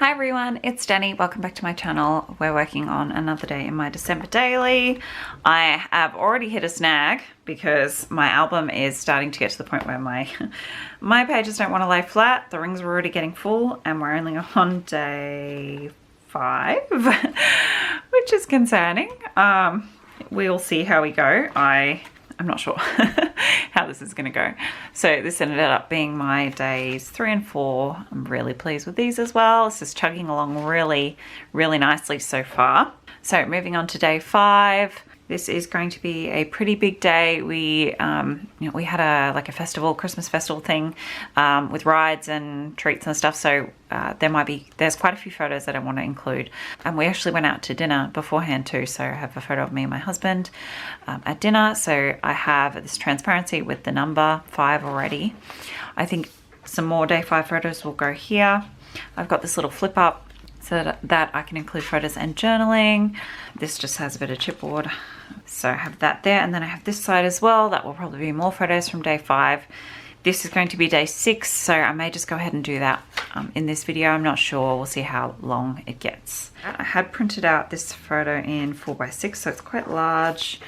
Hi everyone, it's Danny. Welcome back to my channel. We're working on another day in my December daily. I have already hit a snag because my album is starting to get to the point where my pages don't want to lay flat. The rings are already getting full and we're only on day 5, which is concerning. We'll see how we go. I'm not sure how this is going to go. So this ended up being my days 3 and 4. I'm really pleased with these as well. This is chugging along really, really nicely so far. So moving on to day 5. This is going to be a pretty big day. We had a festival, Christmas festival thing with rides and treats and stuff. So there's quite a few photos that I want to include. And we actually went out to dinner beforehand too. So I have a photo of me and my husband at dinner. So I have this transparency with the number 5 already. I think some more day 5 photos will go here. I've got this little flip up so that I can include photos and journaling. This just has a bit of chipboard. So I have that there, and then I have this side as well. That will probably be more photos from day 5. This is going to be day 6, so I may just go ahead and do that in this video. I'm not sure. We'll see how long it gets. I had printed out this photo in 4x6, so it's quite large.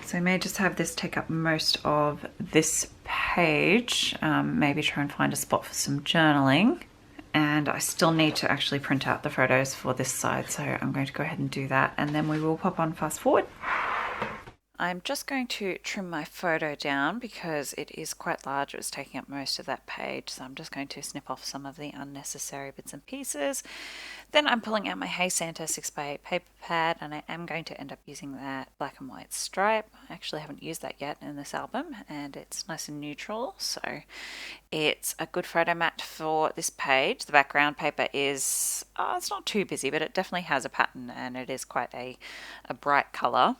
So I may just have this take up most of this page. Maybe try and find a spot for some journaling. And I still need to actually print out the photos for this side, so I'm going to go ahead and do that, and then we will pop on fast forward. I'm just going to trim my photo down because it is quite large. It was taking up most of that page, so I'm just going to snip off some of the unnecessary bits and pieces. Then I'm pulling out my Hey Santa 6x8 paper pad, and I am going to end up using that black and white stripe. I actually haven't used that yet in this album, and it's nice and neutral, so it's a good photo mat for this page. The background paper is, it's not too busy, but it definitely has a pattern, and it is quite a bright colour.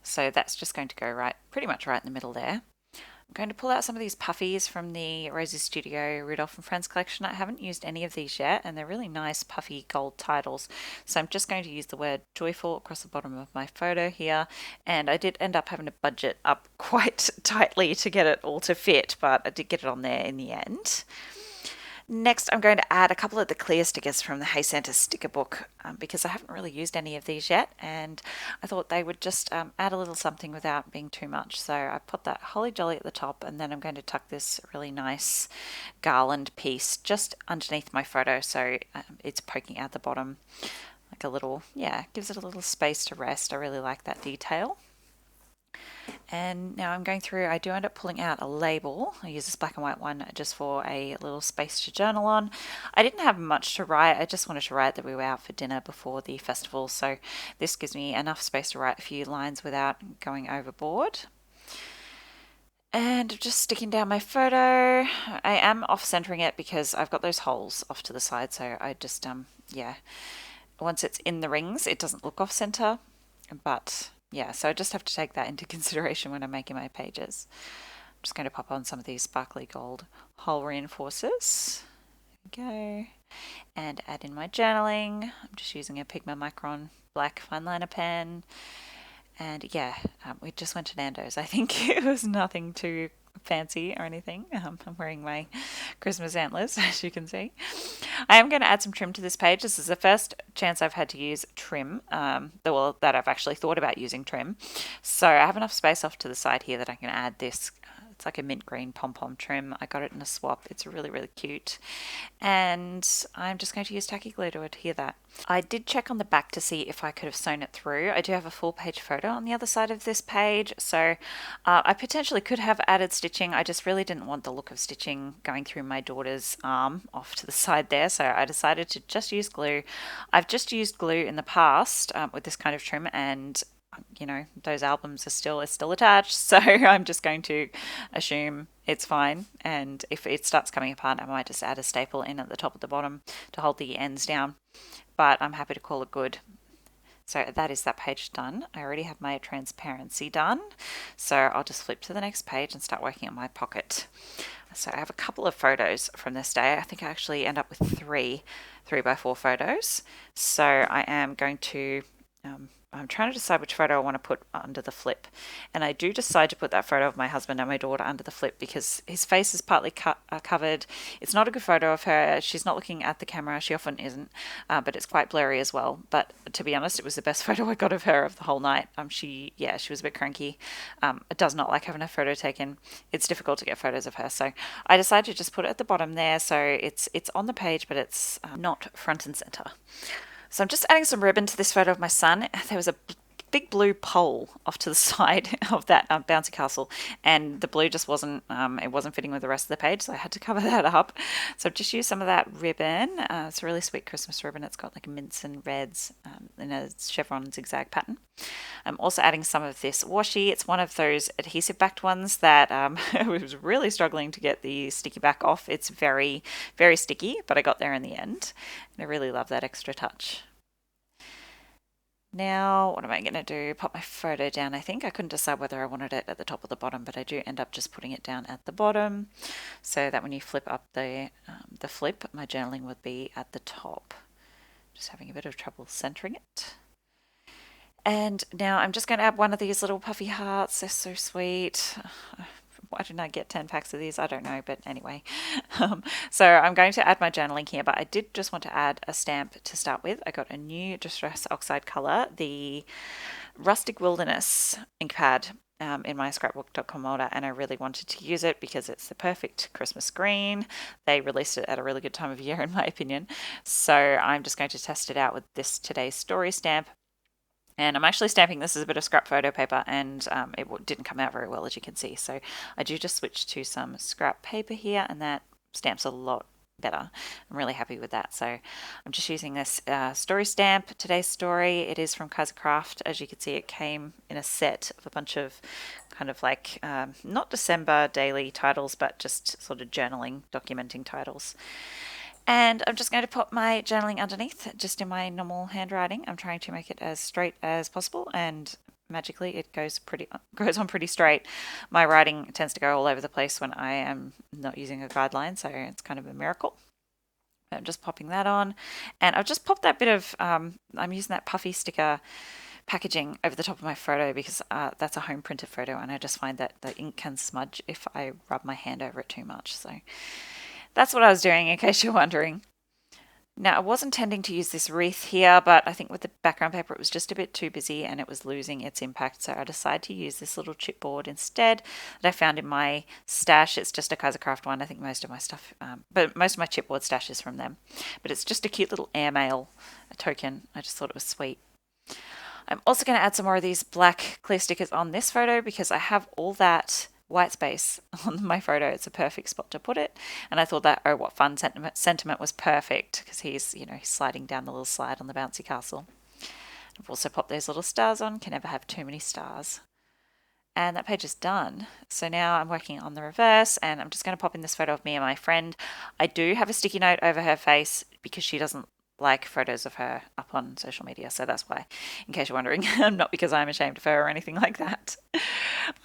So that's just going to go pretty much right in the middle there. I'm going to pull out some of these puffies from the Rosie Studio Rudolph and Friends collection. I haven't used any of these yet, and they're really nice puffy gold titles. So I'm just going to use the word joyful across the bottom of my photo here. And I did end up having to budget up quite tightly to get it all to fit, but I did get it on there in the end. Next, I'm going to add a couple of the clear stickers from the Hey Santa sticker book because I haven't really used any of these yet, and I thought they would just add a little something without being too much. So I put that holly jolly at the top, and then I'm going to tuck this really nice garland piece just underneath my photo so it's poking out the bottom like a little, gives it a little space to rest. I really like that detail. And now I'm going through, I do end up pulling out a label. I use this black and white one just for a little space to journal on. I didn't have much to write. I just wanted to write that we were out for dinner before the festival. So this gives me enough space to write a few lines without going overboard. And just sticking down my photo. I am off centering it because I've got those holes off to the side. So I just, once it's in the rings, it doesn't look off center, but so I just have to take that into consideration when I'm making my pages. I'm just going to pop on some of these sparkly gold hole reinforcers. There we go. And add in my journaling. I'm just using a Pigma Micron black fine liner pen. And we just went to Nando's. I think it was nothing too fancy or anything. I'm wearing my Christmas antlers, as you can see. I am going to add some trim to this page. This is the first chance I've had to use trim, that I've actually thought about using trim. So I have enough space off to the side here that I can add this. It's like a mint green pom-pom trim. I got it in a swap. It's really, really cute. And I'm just going to use tacky glue to adhere that. I did check on the back to see if I could have sewn it through. I do have a full page photo on the other side of this page, so I potentially could have added stitching. I just really didn't want the look of stitching going through my daughter's arm off to the side there, so I decided to just use glue. I've just used glue in the past with this kind of trim, and those albums are still attached, so I'm just going to assume it's fine, and if it starts coming apart I might just add a staple in at the top of the bottom to hold the ends down, but I'm happy to call it good. So that is that page done. I already have my transparency done, so I'll just flip to the next page and start working on my pocket. So I have a couple of photos from this day. I think I actually end up with 3 3x4 photos, so I am going to I'm trying to decide which photo I want to put under the flip. And I do decide to put that photo of my husband and my daughter under the flip because his face is partly covered. It's not a good photo of her. She's not looking at the camera. She often isn't, but it's quite blurry as well. But to be honest, it was the best photo I got of her of the whole night. She was a bit cranky. Does not like having a photo taken. It's difficult to get photos of her. So I decided to just put it at the bottom there. So it's on the page, but it's not front and center. So I'm just adding some ribbon to this photo of my son. There was a big blue pole off to the side of that bouncy castle, and the blue just wasn't fitting with the rest of the page, so I had to cover that up. So I've just used some of that ribbon. It's a really sweet Christmas ribbon. It's got like mints and reds in a chevron zigzag pattern. I'm also adding some of this washi. It's one of those adhesive backed ones that I was really struggling to get the sticky back off. It's very, very sticky, but I got there in the end. And I really love that extra touch. Now, what am I going to do? Pop my photo down, I think. I couldn't decide whether I wanted it at the top or the bottom, but I do end up just putting it down at the bottom so that when you flip up the flip, my journaling would be at the top. Just having a bit of trouble centering it. And now I'm just going to add one of these little puffy hearts. They're so sweet. Why didn't I get 10 packs of these? I don't know, but anyway. So I'm going to add my journaling here, but I did just want to add a stamp to start with. I got a new Distress Oxide color, the Rustic Wilderness ink pad in my scrapbook.com order, and I really wanted to use it because it's the perfect Christmas green. They released it at a really good time of year, in my opinion. So I'm just going to test it out with this Today's Story stamp. And I'm actually stamping this as a bit of scrap photo paper, and it didn't come out very well, as you can see. So I do just switch to some scrap paper here, and that stamps a lot better. I'm really happy with that. So I'm just using this story stamp, Today's Story. It is from Kaiser Craft. As you can see, it came in a set of a bunch of kind of like, not December daily titles, but just sort of journaling, documenting titles. And I'm just going to put my journaling underneath, just in my normal handwriting. I'm trying to make it as straight as possible, and magically it goes on pretty straight. My writing tends to go all over the place when I am not using a guideline, so it's kind of a miracle. I'm just popping that on, and I've just popped that bit of, I'm using that puffy sticker packaging over the top of my photo because that's a home printed photo, and I just find that the ink can smudge if I rub my hand over it too much. So that's what I was doing, in case you're wondering. Now, I was intending to use this wreath here, but I think with the background paper it was just a bit too busy and it was losing its impact, so I decided to use this little chipboard instead that I found in my stash. It's just a Kaiser Craft one. I think most of my stuff, but most of my chipboard stash is from them. But it's just a cute little airmail token. I just thought it was sweet. I'm also going to add some more of these black clear stickers on this photo because I have all that white space on my photo. It's a perfect spot to put it, and I thought that "oh what fun" sentiment was perfect because he's sliding down the little slide on the bouncy castle. I've also popped those little stars on. Can never have too many stars. And that page is done. So now I'm working on the reverse, and I'm just going to pop in this photo of me and my friend. I do have a sticky note over her face because she doesn't like photos of her up on social media, so that's why, in case you're wondering. Not because I'm ashamed of her or anything like that.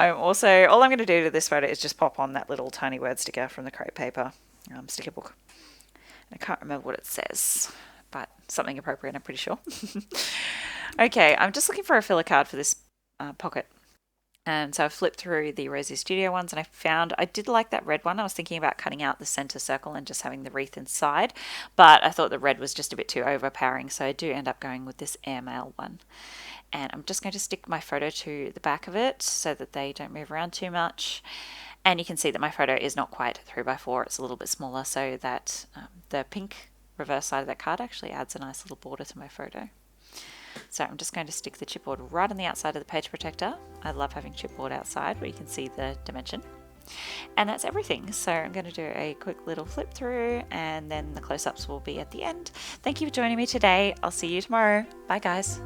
All I'm going to do to this photo is just pop on that little tiny word sticker from the crepe paper sticker book. I can't remember what it says, but something appropriate, I'm pretty sure. Okay, I'm just looking for a filler card for this pocket. And so I flipped through the Rosie Studio ones, and I did like that red one. I was thinking about cutting out the center circle and just having the wreath inside, but I thought the red was just a bit too overpowering, so I do end up going with this airmail one. And I'm just going to stick my photo to the back of it so that they don't move around too much. And you can see that my photo is not quite 3x4, it's a little bit smaller, so that the pink reverse side of that card actually adds a nice little border to my photo. So I'm just going to stick the chipboard right on the outside of the page protector. I love having chipboard outside where you can see the dimension. And that's everything. So I'm going to do a quick little flip through, and then the close-ups will be at the end. Thank you for joining me today. I'll see you tomorrow. Bye guys.